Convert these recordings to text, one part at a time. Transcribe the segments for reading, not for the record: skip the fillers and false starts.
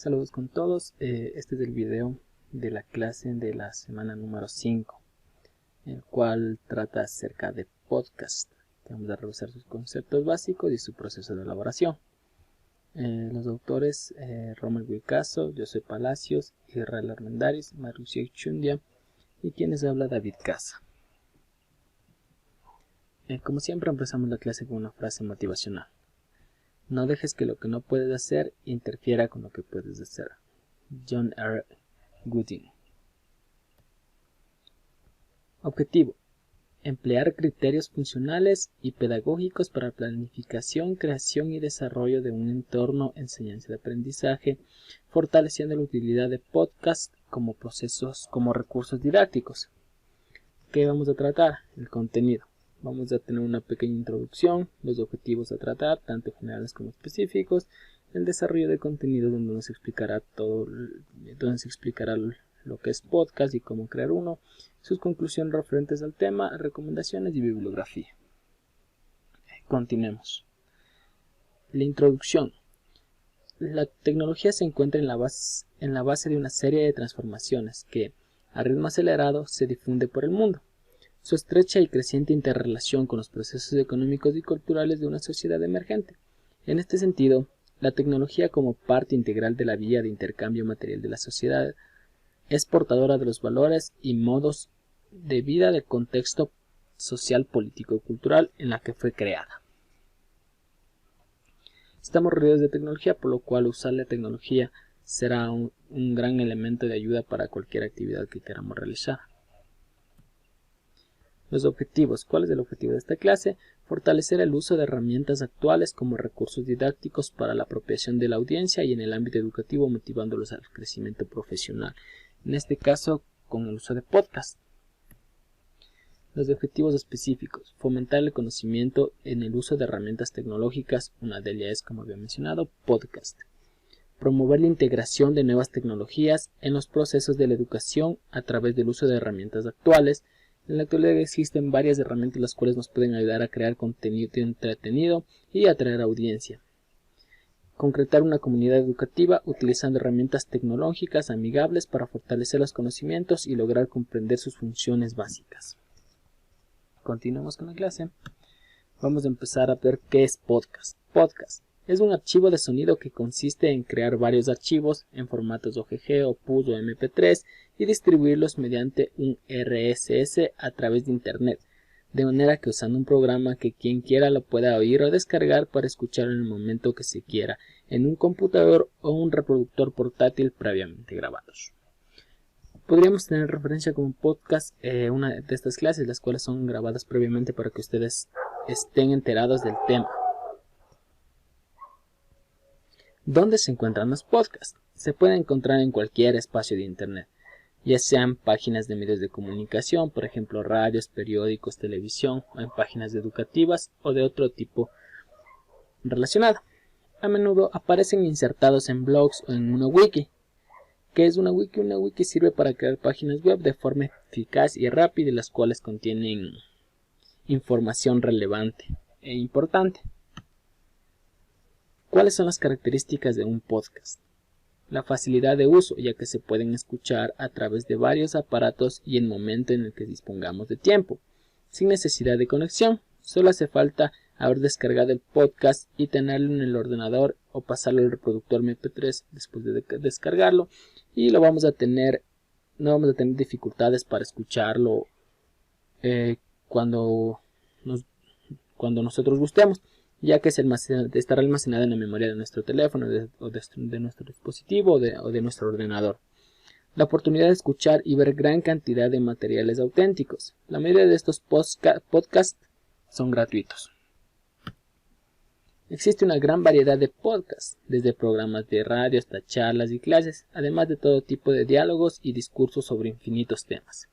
Saludos con todos, este es el video de la clase de la semana número 5, el cual trata acerca de podcast. Vamos a revisar sus conceptos básicos y su proceso de elaboración. Los autores, Rommel Wilcaso, José Palacios, Israel Armendáriz, Mauricio Chundia y quienes habla David Casa. Como siempre empezamos la clase con una frase motivacional. No dejes que lo que no puedes hacer interfiera con lo que puedes hacer. John R. Gooding. Objetivo: emplear criterios funcionales y pedagógicos para planificación, creación y desarrollo de un entorno enseñanza y aprendizaje, fortaleciendo la utilidad de podcast como recursos didácticos. ¿Qué vamos a tratar? El contenido. Vamos a tener una pequeña introducción, los objetivos a tratar, tanto generales como específicos, el desarrollo de contenido donde nos explicará lo que es podcast y cómo crear uno, sus conclusiones referentes al tema, recomendaciones y bibliografía. Continuemos. La introducción. La tecnología se encuentra en la base de una serie de transformaciones que, a ritmo acelerado, se difunde por el mundo. Su estrecha y creciente interrelación con los procesos económicos y culturales de una sociedad emergente. En este sentido, la tecnología como parte integral de la vía de intercambio material de la sociedad es portadora de los valores y modos de vida del contexto social, político y cultural en la que fue creada. Estamos rodeados de tecnología, por lo cual usar la tecnología será un gran elemento de ayuda para cualquier actividad que queramos realizar. Los objetivos. ¿Cuál es el objetivo de esta clase? Fortalecer el uso de herramientas actuales como recursos didácticos para la apropiación de la audiencia y en el ámbito educativo, motivándolos al crecimiento profesional. En este caso, con el uso de podcast. Los objetivos específicos. Fomentar el conocimiento en el uso de herramientas tecnológicas. Una de ellas es, como había mencionado, podcast. Promover la integración de nuevas tecnologías en los procesos de la educación a través del uso de herramientas actuales. En la actualidad existen varias herramientas las cuales nos pueden ayudar a crear contenido entretenido y atraer audiencia. Concretar una comunidad educativa utilizando herramientas tecnológicas amigables para fortalecer los conocimientos y lograr comprender sus funciones básicas. Continuamos con la clase. Vamos a empezar a ver qué es podcast. Podcast es un archivo de sonido que consiste en crear varios archivos en formatos OGG, OPUS o MP3 y distribuirlos mediante un RSS a través de Internet, de manera que usando un programa que quien quiera lo pueda oír o descargar para escuchar en el momento que se quiera, en un computador o un reproductor portátil previamente grabados. Podríamos tener referencia como podcast una de estas clases, las cuales son grabadas previamente para que ustedes estén enterados del tema. ¿Dónde se encuentran los podcasts? Se pueden encontrar en cualquier espacio de Internet, ya sean páginas de medios de comunicación, por ejemplo radios, periódicos, televisión, o en páginas educativas o de otro tipo relacionado. A menudo aparecen insertados en blogs o en una wiki. ¿Qué es una wiki? Una wiki sirve para crear páginas web de forma eficaz y rápida, las cuales contienen información relevante e importante. ¿Cuáles son las características de un podcast? La facilidad de uso, ya que se pueden escuchar a través de varios aparatos y en el momento en el que dispongamos de tiempo, sin necesidad de conexión. Solo hace falta haber descargado el podcast y tenerlo en el ordenador o pasarlo al reproductor MP3 después de descargarlo y no vamos a tener dificultades para escucharlo cuando nosotros gustemos, ya que estará almacenada en la memoria de nuestro teléfono o de nuestro dispositivo o de nuestro ordenador. La oportunidad de escuchar y ver gran cantidad de materiales auténticos. La mayoría de estos podcasts son gratuitos. Existe una gran variedad de podcasts, desde programas de radio hasta charlas y clases, además de todo tipo de diálogos y discursos sobre infinitos temas.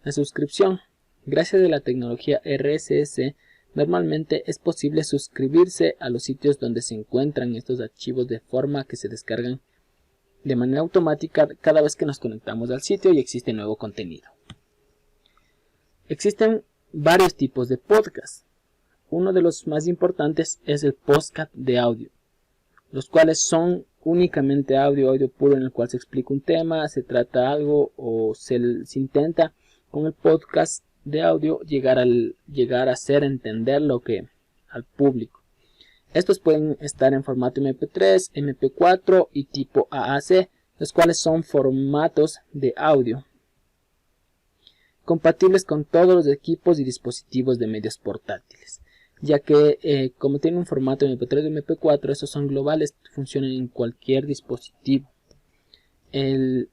La suscripción. Gracias a la tecnología RSS, normalmente es posible suscribirse a los sitios donde se encuentran estos archivos de forma que se descargan de manera automática cada vez que nos conectamos al sitio y existe nuevo contenido. Existen varios tipos de podcasts. Uno de los más importantes es el podcast de audio, los cuales son únicamente audio puro, en el cual se explica un tema, se trata algo o se intenta con el podcast de audio llegar a hacer entender lo que al público. Estos pueden estar en formato MP3, MP4 y tipo AAC, los cuales son formatos de audio compatibles con todos los equipos y dispositivos de medios portátiles, ya que como tiene un formato MP3 y MP4, esos son globales, funcionan en cualquier dispositivo.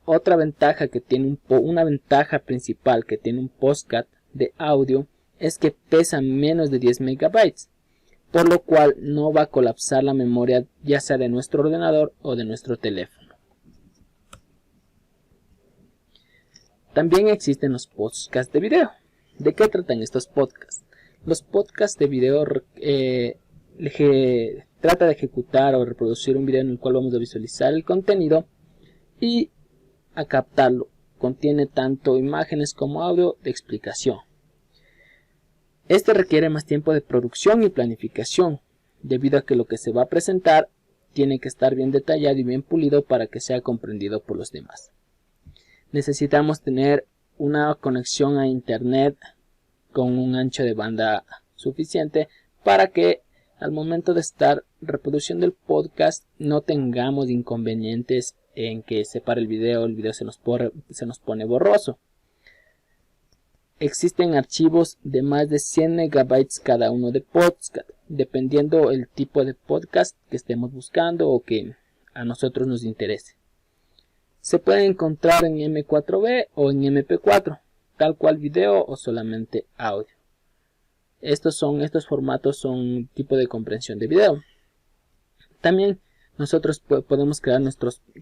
Otra ventaja que tiene una ventaja principal que tiene un podcast de audio es que pesa menos de 10 megabytes, por lo cual no va a colapsar la memoria ya sea de nuestro ordenador o de nuestro teléfono. También existen los podcasts de video. ¿De qué tratan estos podcasts? Los podcasts de video trata de ejecutar o reproducir un video en el cual vamos a visualizar el contenido y a captarlo. Contiene tanto imágenes como audio de explicación. Este requiere más tiempo de producción y planificación, debido a que lo que se va a presentar tiene que estar bien detallado y bien pulido para que sea comprendido por los demás. Necesitamos tener una conexión a internet con un ancho de banda suficiente para que al momento de estar reproduciendo el podcast no tengamos inconvenientes en que se pare el video se nos pone borroso. Existen archivos de más de 100 megabytes cada uno de podcast, dependiendo el tipo de podcast que estemos buscando o que a nosotros nos interese. Se pueden encontrar en M4B o en MP4, tal cual video o solamente audio. Estos formatos son tipo de comprensión de video. También nosotros podemos crear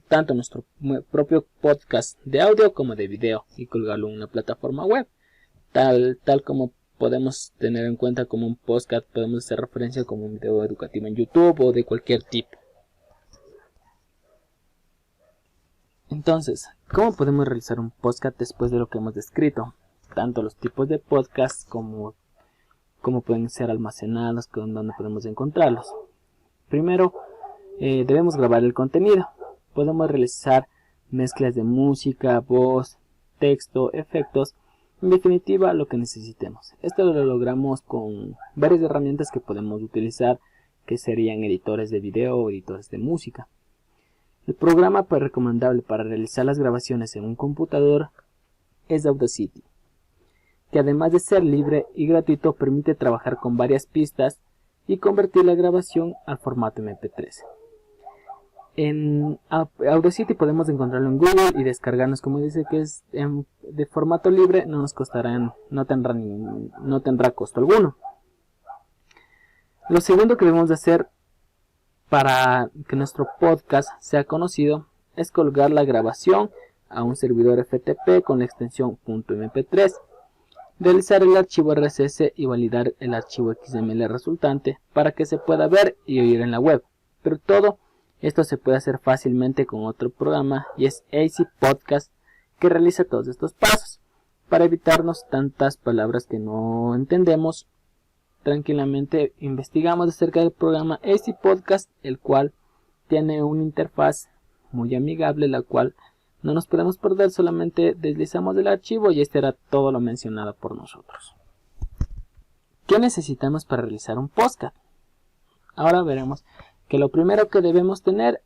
tanto nuestro propio podcast de audio como de video y colgarlo en una plataforma web. Tal como podemos tener en cuenta como un podcast, podemos hacer referencia como un video educativo en YouTube o de cualquier tipo. Entonces, ¿cómo podemos realizar un podcast después de lo que hemos descrito? Tanto los tipos de podcast como pueden ser almacenados, donde podemos encontrarlos. Primero, debemos grabar el contenido. Podemos realizar mezclas de música, voz, texto, efectos, en definitiva lo que necesitemos. Esto lo logramos con varias herramientas que podemos utilizar, que serían editores de video o editores de música. El programa recomendable para realizar las grabaciones en un computador es Audacity, que además de ser libre y gratuito permite trabajar con varias pistas y convertir la grabación al formato MP3. En Audacity podemos encontrarlo en Google y descargarnos, como dice que es de formato libre, no tendrá costo alguno. Lo segundo que debemos de hacer para que nuestro podcast sea conocido es colgar la grabación a un servidor FTP con la extensión .mp3, realizar el archivo RSS y validar el archivo XML resultante para que se pueda ver y oír en la web. Pero todo esto se puede hacer fácilmente con otro programa y es AC Podcast, que realiza todos estos pasos. Para evitarnos tantas palabras que no entendemos, tranquilamente investigamos acerca del programa AC Podcast, el cual tiene una interfaz muy amigable, la cual no nos podemos perder, solamente deslizamos el archivo y este era todo lo mencionado por nosotros. ¿Qué necesitamos para realizar un podcast? Ahora veremos que lo primero que debemos tener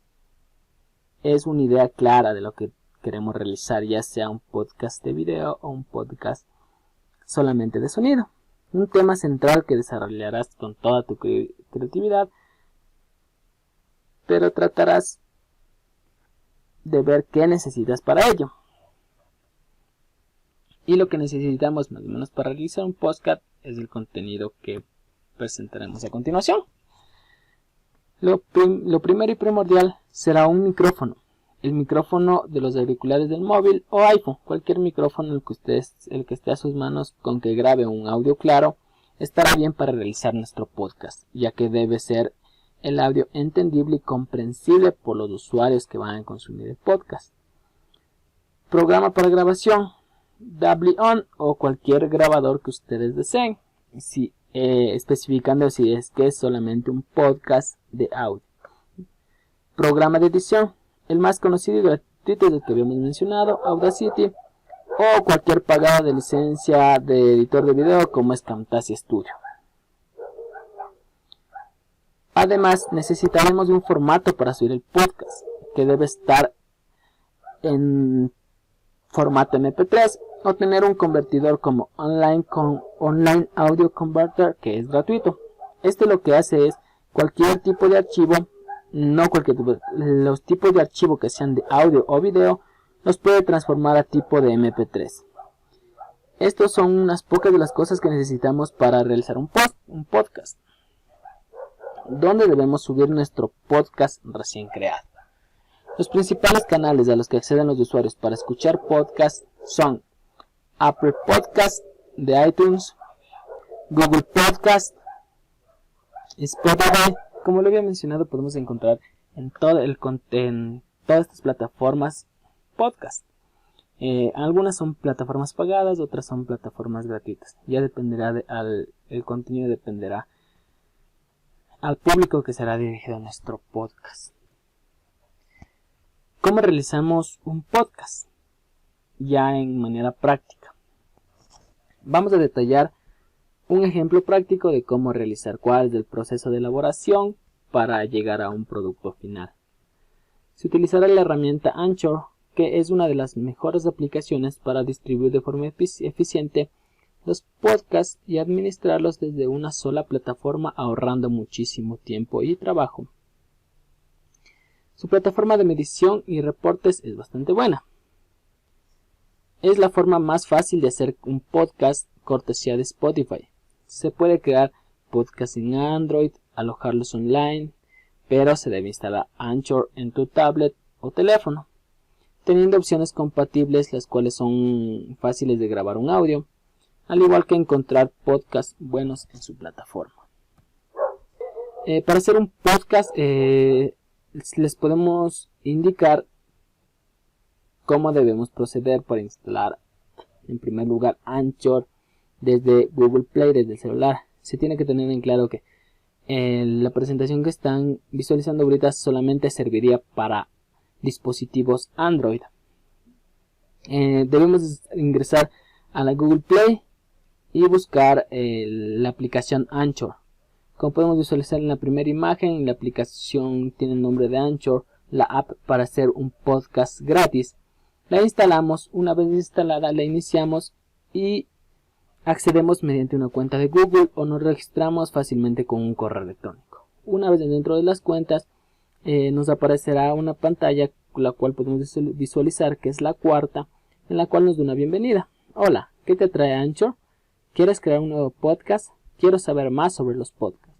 es una idea clara de lo que queremos realizar, ya sea un podcast de video o un podcast solamente de sonido. Un tema central que desarrollarás con toda tu creatividad, pero tratarás de ver qué necesitas para ello. Y lo que necesitamos más o menos para realizar un podcast es el contenido que presentaremos a continuación. Lo primero y primordial será un micrófono. El micrófono de los auriculares del móvil o iPhone, cualquier micrófono el que esté a sus manos con que grabe un audio claro, estará bien para realizar nuestro podcast, ya que debe ser el audio entendible y comprensible por los usuarios que van a consumir el podcast. Programa para grabación, Ableton o cualquier grabador que ustedes deseen, especificando si es que es solamente un podcast de audio. programa de edición. El más conocido y gratuito es el que habíamos mencionado, Audacity, o cualquier pagada de licencia de editor de video como es Camtasia Studio. Además, necesitaremos de un formato para subir el podcast, que debe estar en formato MP3 o tener un convertidor como Online Audio Converter, que es gratuito. Este lo que hace es cualquier tipo de archivo, los tipos de archivo que sean de audio o video, los puede transformar a tipo de MP3. Estos son unas pocas de las cosas que necesitamos para realizar un podcast. ¿Dónde debemos subir nuestro podcast recién creado? Los principales canales a los que acceden los usuarios para escuchar podcasts son Apple Podcast de iTunes, Google Podcast, Spotify. Como lo había mencionado, podemos encontrar en todas estas plataformas podcast. Algunas son plataformas pagadas, otras son plataformas gratuitas. Ya dependerá el contenido dependerá al público que será dirigido a nuestro podcast. ¿Cómo realizamos un podcast? Ya en manera práctica. Vamos a detallar un ejemplo práctico de cómo realizar cuál es el proceso de elaboración para llegar a un producto final. Se utilizará la herramienta Anchor, que es una de las mejores aplicaciones para distribuir de forma eficiente los podcasts y administrarlos desde una sola plataforma, ahorrando muchísimo tiempo y trabajo. Su plataforma de medición y reportes es bastante buena. Es la forma más fácil de hacer un podcast cortesía de Spotify. Se puede crear podcasts en Android, alojarlos online, pero se debe instalar Anchor en tu tablet o teléfono, teniendo opciones compatibles, las cuales son fáciles de grabar un audio, al igual que encontrar podcasts buenos en su plataforma. Para hacer un podcast les podemos indicar cómo debemos proceder para instalar en primer lugar Anchor desde Google Play, desde el celular. Se tiene que tener en claro que la presentación que están visualizando ahorita solamente serviría para dispositivos Android. Debemos ingresar a la Google Play y buscar la aplicación Anchor. Como podemos visualizar en la primera imagen, la aplicación tiene el nombre de Anchor, la app para hacer un podcast gratis. La instalamos, una vez instalada la iniciamos y accedemos mediante una cuenta de Google o nos registramos fácilmente con un correo electrónico. Una vez dentro de las cuentas nos aparecerá una pantalla la cual podemos visualizar que es la cuarta, en la cual nos da una bienvenida. Hola, ¿qué te trae Anchor? ¿Quieres crear un nuevo podcast? Quiero saber más sobre los podcasts.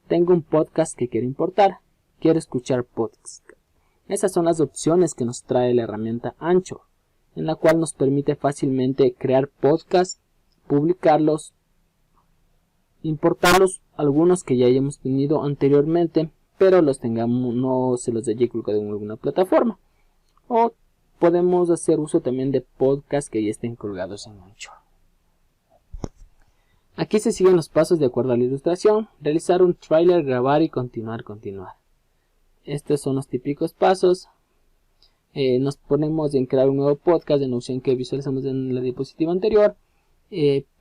Tengo un podcast que quiero importar. Quiero escuchar podcasts. Esas son las opciones que nos trae la herramienta Anchor, en la cual nos permite fácilmente crear podcasts, publicarlos, importarlos, algunos que ya hayamos tenido anteriormente, pero no se los haya colgado en alguna plataforma. O podemos hacer uso también de podcasts que ya estén colgados en Anchor. Aquí se siguen los pasos de acuerdo a la ilustración: realizar un tráiler, grabar y continuar. Estos son los típicos pasos. Nos ponemos en crear un nuevo podcast en la opción que visualizamos en la diapositiva anterior.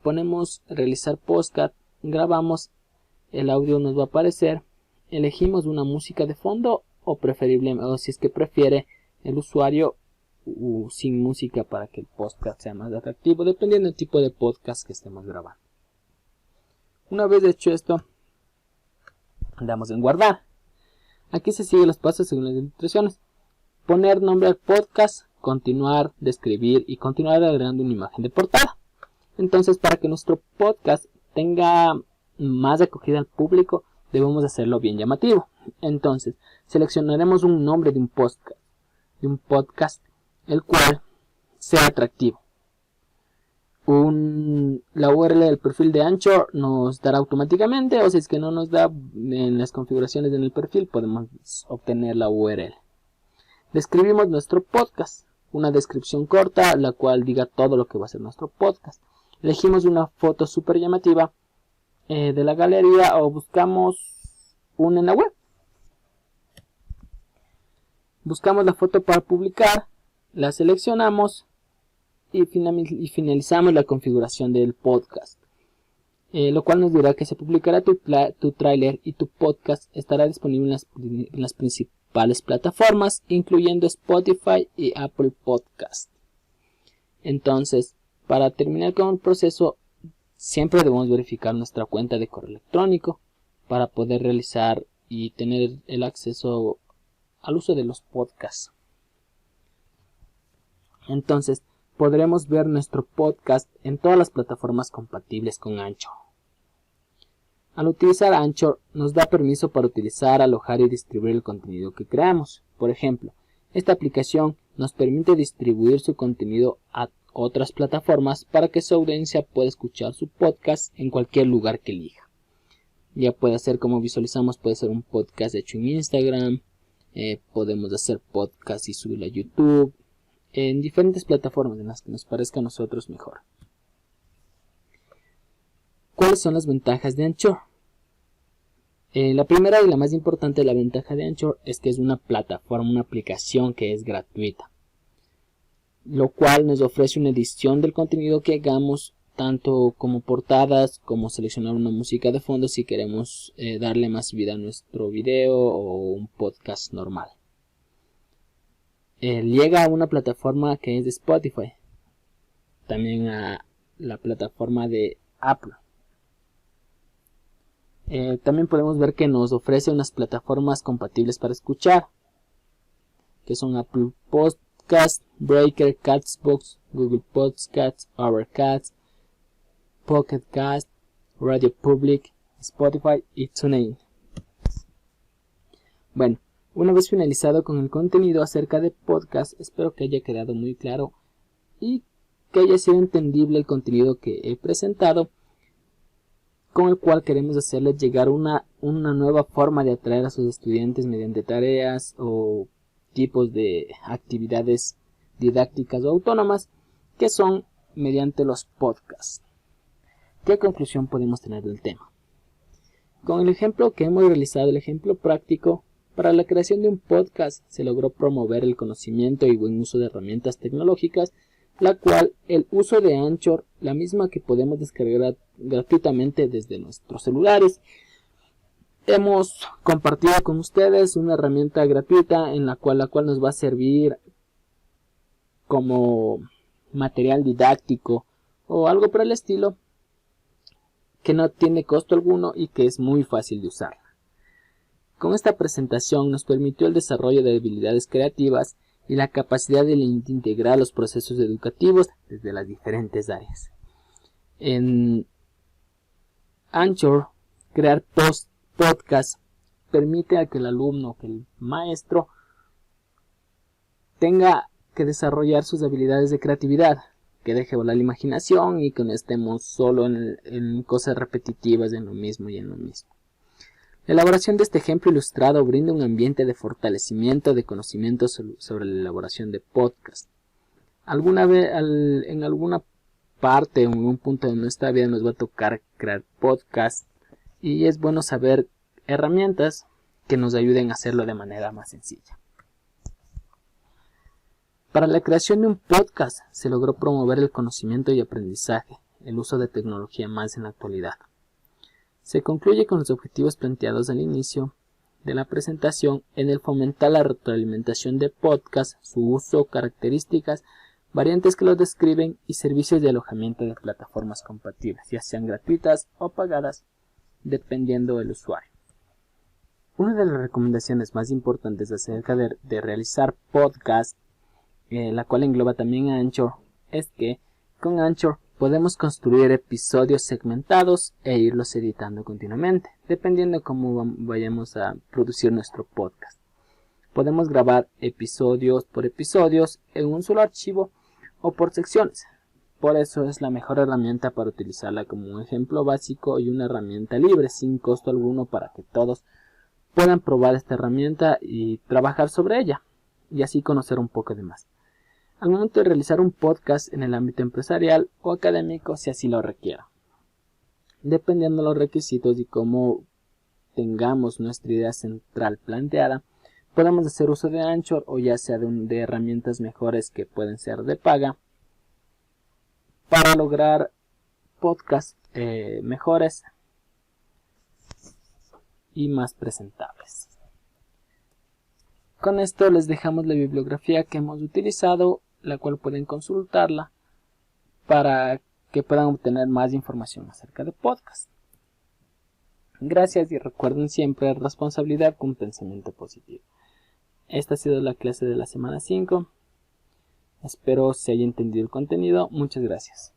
Ponemos realizar podcast, grabamos, el audio nos va a aparecer, elegimos una música de fondo o si es que prefiere el usuario sin música para que el podcast sea más atractivo, dependiendo del tipo de podcast que estemos grabando. Una vez hecho esto, damos en guardar. Aquí se siguen los pasos según las instrucciones: poner nombre al podcast, continuar, describir y continuar agregando una imagen de portada. Entonces, para que nuestro podcast tenga más acogida al público, debemos hacerlo bien llamativo. Entonces, seleccionaremos un nombre de un podcast, el cual sea atractivo. La URL del perfil de Anchor nos dará automáticamente, o si es que no nos da en las configuraciones en el perfil, podemos obtener la URL. Describimos nuestro podcast, una descripción corta, la cual diga todo lo que va a ser nuestro podcast. Elegimos una foto súper llamativa de la galería o buscamos una en la web. buscamos la foto para publicar, la seleccionamos y finalizamos la configuración del podcast, lo cual nos dirá que se publicará tu tráiler y tu podcast estará disponible en las principales plataformas, incluyendo Spotify y Apple Podcast. Entonces, para terminar con el proceso, siempre debemos verificar nuestra cuenta de correo electrónico para poder realizar y tener el acceso al uso de los podcasts. Entonces, podremos ver nuestro podcast en todas las plataformas compatibles con Anchor. Al utilizar Anchor, nos da permiso para utilizar, alojar y distribuir el contenido que creamos. Por ejemplo, esta aplicación nos permite distribuir su contenido a otras plataformas para que su audiencia pueda escuchar su podcast en cualquier lugar que elija. Ya puede ser, como visualizamos, puede ser un podcast hecho en Instagram, podemos hacer podcast y subirlo a YouTube, en diferentes plataformas en las que nos parezca a nosotros mejor. ¿Cuáles son las ventajas de Anchor? La primera y la más importante de la ventaja de Anchor es que es una plataforma, una aplicación que es gratuita, lo cual nos ofrece una edición del contenido que hagamos, tanto como portadas, como seleccionar una música de fondo si queremos darle más vida a nuestro video o un podcast normal. Llega a una plataforma que es de Spotify, también a la plataforma de Apple. También podemos ver que nos ofrece unas plataformas compatibles para escuchar, que son Apple Podcast, Breaker, Castbox, Google Podcasts, Overcast, Pocket Cast, Radio Public, Spotify y TuneIn. Bueno, una vez finalizado con el contenido acerca de podcast, espero que haya quedado muy claro y que haya sido entendible el contenido que he presentado, con el cual queremos hacerles llegar una nueva forma de atraer a sus estudiantes mediante tareas o tipos de actividades didácticas o autónomas, que son mediante los podcasts. ¿Qué conclusión podemos tener del tema? Con el ejemplo que hemos realizado, el ejemplo práctico, para la creación de un podcast se logró promover el conocimiento y buen uso de herramientas tecnológicas, la cual el uso de Anchor, la misma que podemos descargar gratuitamente desde nuestros celulares. Hemos compartido con ustedes una herramienta gratuita en la cual nos va a servir como material didáctico o algo por el estilo, que no tiene costo alguno y que es muy fácil de usar. Con esta presentación nos permitió el desarrollo de habilidades creativas y la capacidad de integrar los procesos educativos desde las diferentes áreas. En Anchor, crear podcasts permite a que el alumno, que el maestro, tenga que desarrollar sus habilidades de creatividad, que deje volar la imaginación y que no estemos solo en cosas repetitivas, en lo mismo y en lo mismo. La elaboración de este ejemplo ilustrado brinda un ambiente de fortalecimiento de conocimientos sobre la elaboración de podcast. En alguna parte o en un punto de nuestra vida nos va a tocar crear podcast y es bueno saber herramientas que nos ayuden a hacerlo de manera más sencilla. Para la creación de un podcast se logró promover el conocimiento y aprendizaje, el uso de tecnología más en la actualidad. Se concluye con los objetivos planteados al inicio de la presentación en el fomentar la retroalimentación de podcast, su uso, características, variantes que los describen y servicios de alojamiento de plataformas compatibles, ya sean gratuitas o pagadas, dependiendo del usuario. Una de las recomendaciones más importantes acerca de realizar podcast, la cual engloba también a Anchor, es que con Anchor podemos construir episodios segmentados e irlos editando continuamente, dependiendo de cómo vayamos a producir nuestro podcast. Podemos grabar episodios por episodios en un solo archivo o por secciones. Por eso es la mejor herramienta para utilizarla como un ejemplo básico y una herramienta libre sin costo alguno para que todos puedan probar esta herramienta y trabajar sobre ella y así conocer un poco de más. Al momento de realizar un podcast en el ámbito empresarial o académico, si así lo requiera. Dependiendo de los requisitos y cómo tengamos nuestra idea central planteada, Podemos hacer uso de Anchor o ya sea de herramientas mejores que pueden ser de paga para lograr podcasts mejores y más presentables. Con esto les dejamos la bibliografía que hemos utilizado, la cual pueden consultarla para que puedan obtener más información acerca de podcast. Gracias y recuerden siempre responsabilidad con pensamiento positivo. Esta ha sido la clase de la semana 5. Espero se haya entendido el contenido. Muchas gracias.